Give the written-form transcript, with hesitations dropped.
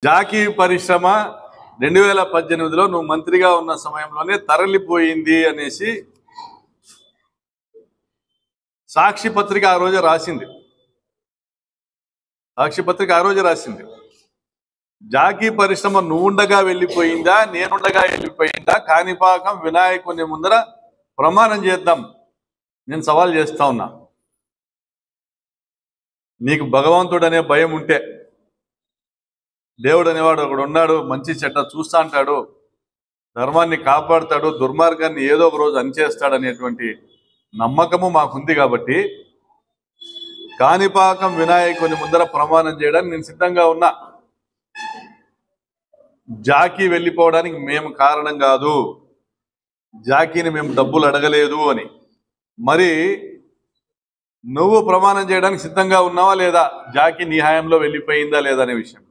Jackie పరిశ్రమ 2018లో నువ్వు మంత్రిగా ఉన్న సమయంలోనే తరలిపోయింది అనేసి సాక్షి పత్రిక ఆ రోజు రాసింది. జాకీ పరిశ్రమ నువ్వుండగా వెళ్ళిపోయిందా, నేనుండగా వెళ్ళిపోయిందా? కాణిపాకం వినాయకుని ముందర ప్రమాణం చేద్దాం. నేను సవాల్ చేస్తా ఉన్నా. నీకు భగవంతుడు అనే భయం ఉంటే, దేవుడు అనేవాడు ఒకడు ఉన్నాడు, మంచి చెడ్డ చూస్తా అంటాడు, ధర్మాన్ని కాపాడుతాడు, దుర్మార్గాన్ని ఏదో ఒక రోజు అణిచేస్తాడు అనేటువంటి నమ్మకము మాకుంది. కాబట్టి కాణిపాకం వినాయకుని ముందర ప్రమాణం చేయడానికి నేను సిద్ధంగా ఉన్నా. జాకీ వెళ్ళిపోవడానికి మేము కారణం కాదు, జాకీని మేము డబ్బులు అడగలేదు అని. మరి నువ్వు ప్రమాణం చేయడానికి సిద్ధంగా ఉన్నావా లేదా? జాకీ నీ హయాంలో వెళ్ళిపోయిందా లేదా అనే విషయం.